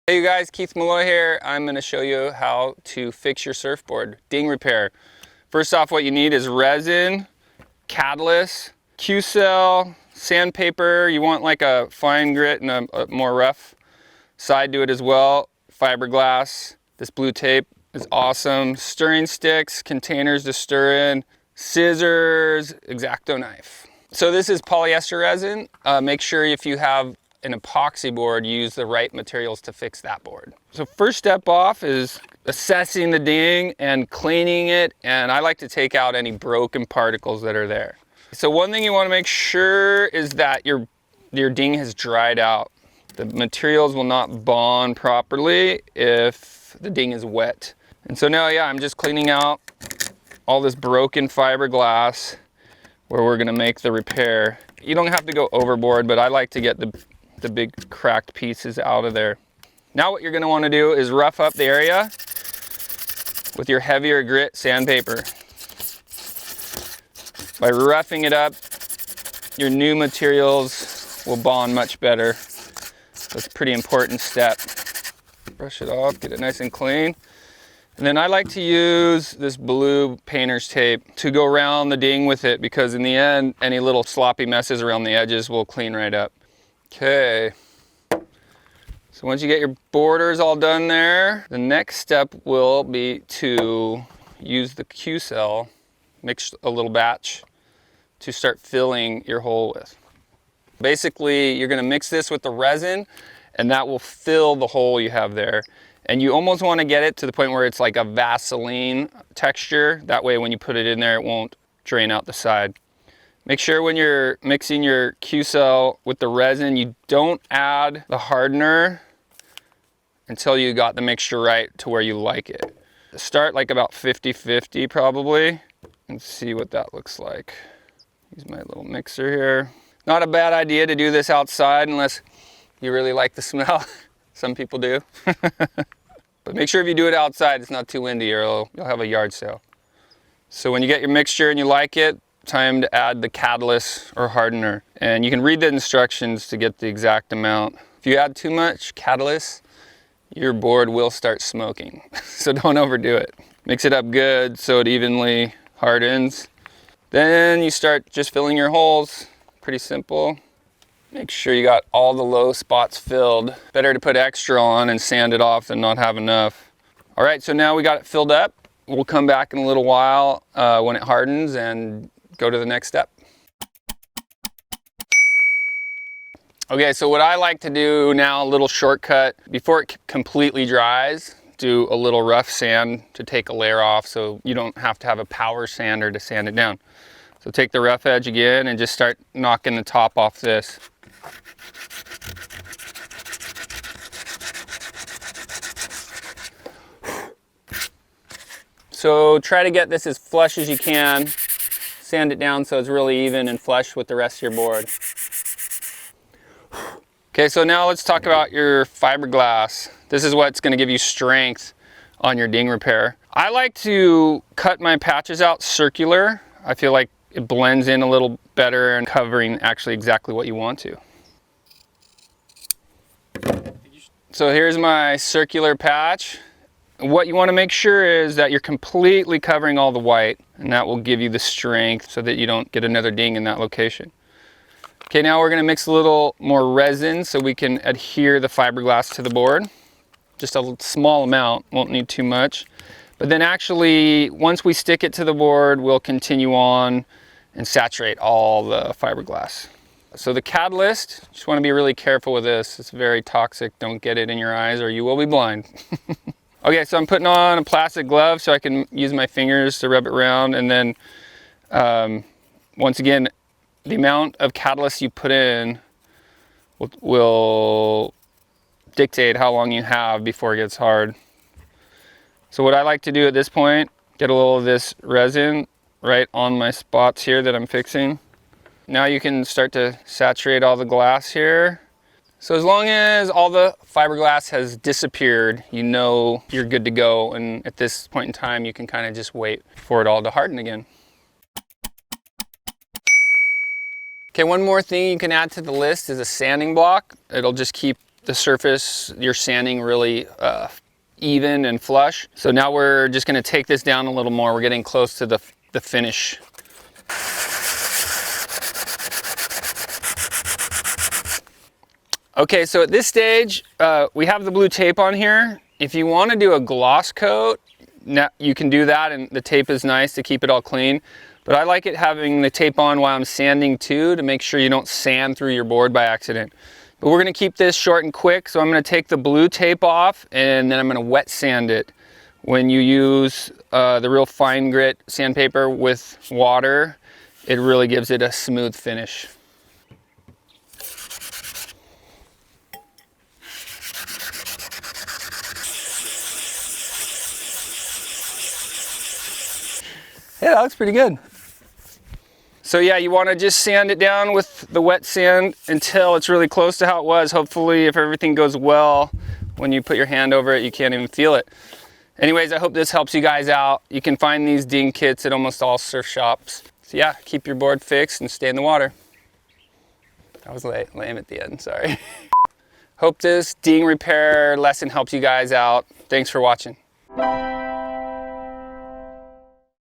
Hey you guys, Keith Malloy here. I'm going to show you how to fix your surfboard ding repair. First off, what you need is resin, catalyst, Q-cell, sandpaper. You want like a fine grit and a more rough side to it as well. Fiberglass. This blue tape is awesome. Stirring sticks, containers to stir in, scissors, X-Acto knife. So this is polyester resin. Make sure if you have an epoxy board, use the right materials to fix that board. So first step off is assessing the ding and cleaning it, and I like to take out any broken particles that are there. So one thing you want to make sure is that your ding has dried out. The materials will not bond properly if the ding is wet. And so now, yeah, I'm just cleaning out all this broken fiberglass where we're gonna make the repair. You don't have to go overboard, but I like to get the big cracked pieces out of there. Now what you're going to want to do is rough up the area with your heavier grit sandpaper. By roughing it up, your new materials will bond much better. That's a pretty important step. Brush it off, get it nice and clean. And then I like to use this blue painter's tape to go around the ding with it, because in the end, any little sloppy messes around the edges will clean right up. Okay, so once you get your borders all done there, the next step will be to use the Q-cell, mix a little batch to start filling your hole with. Basically, you're gonna mix this with the resin and that will fill the hole you have there. And you almost wanna get it to the point where it's like a Vaseline texture. That way when you put it in there, it won't drain out the side. Make sure when you're mixing your Q-cell with the resin, you don't add the hardener until you got the mixture right to where you like it. Start like about 50-50 probably, and see what that looks like. Use my little mixer here. Not a bad idea to do this outside unless you really like the smell. Some people do. But make sure if you do it outside, it's not too windy or you'll have a yard sale. So when you get your mixture and you like it, time to add the catalyst or hardener. And you can read the instructions to get the exact amount. If you add too much catalyst, your board will start smoking. So don't overdo it. Mix it up good so it evenly hardens. Then you start just filling your holes. Pretty simple. Make sure you got all the low spots filled. Better to put extra on and sand it off than not have enough. All right, so now we got it filled up. We'll come back in a little while when it hardens and go to the next step. Okay, so what I like to do now, a little shortcut, before it completely dries, do a little rough sand to take a layer off so you don't have to have a power sander to sand it down. So take the rough edge again and just start knocking the top off this. So try to get this as flush as you can. Sand it down so it's really even and flush with the rest of your board. Okay, so now let's talk about your fiberglass. This is what's going to give you strength on your ding repair. I like to cut my patches out circular. I feel like it blends in a little better and covering actually exactly what you want to. So here's my circular patch. What you want to make sure is that you're completely covering all the white, and that will give you the strength so that you don't get another ding in that location. Okay, now we're going to mix a little more resin so we can adhere the fiberglass to the board. Just a small amount, won't need too much. But then actually, once we stick it to the board, we'll continue on and saturate all the fiberglass. So the catalyst, just want to be really careful with this. It's very toxic. Don't get it in your eyes or you will be blind. Okay, so I'm putting on a plastic glove so I can use my fingers to rub it around, and then once again, the amount of catalyst you put in will dictate how long you have before it gets hard. So what I like to do at this point, get a little of this resin right on my spots here that I'm fixing. Now you can start to saturate all the glass here. So as long as all the fiberglass has disappeared, you know you're good to go. And at this point in time, you can kind of just wait for it all to harden again. Okay, one more thing you can add to the list is a sanding block. It'll just keep the surface you're sanding really even and flush. So now we're just gonna take this down a little more. We're getting close to the finish. Okay, so at this stage, we have the blue tape on here. If you want to do a gloss coat, you can do that, and the tape is nice to keep it all clean. But I like it having the tape on while I'm sanding too, to make sure you don't sand through your board by accident. But we're gonna keep this short and quick, so I'm gonna take the blue tape off and then I'm gonna wet sand it. When you use the real fine grit sandpaper with water, it really gives it a smooth finish. Yeah, that looks pretty good. So yeah, you want to just sand it down with the wet sand until it's really close to how it was. Hopefully, if everything goes well, when you put your hand over it, you can't even feel it. Anyways, I hope this helps you guys out. You can find these ding kits at almost all surf shops. So yeah, keep your board fixed and stay in the water. I was lame at the end, sorry. Hope this ding repair lesson helps you guys out. Thanks for watching.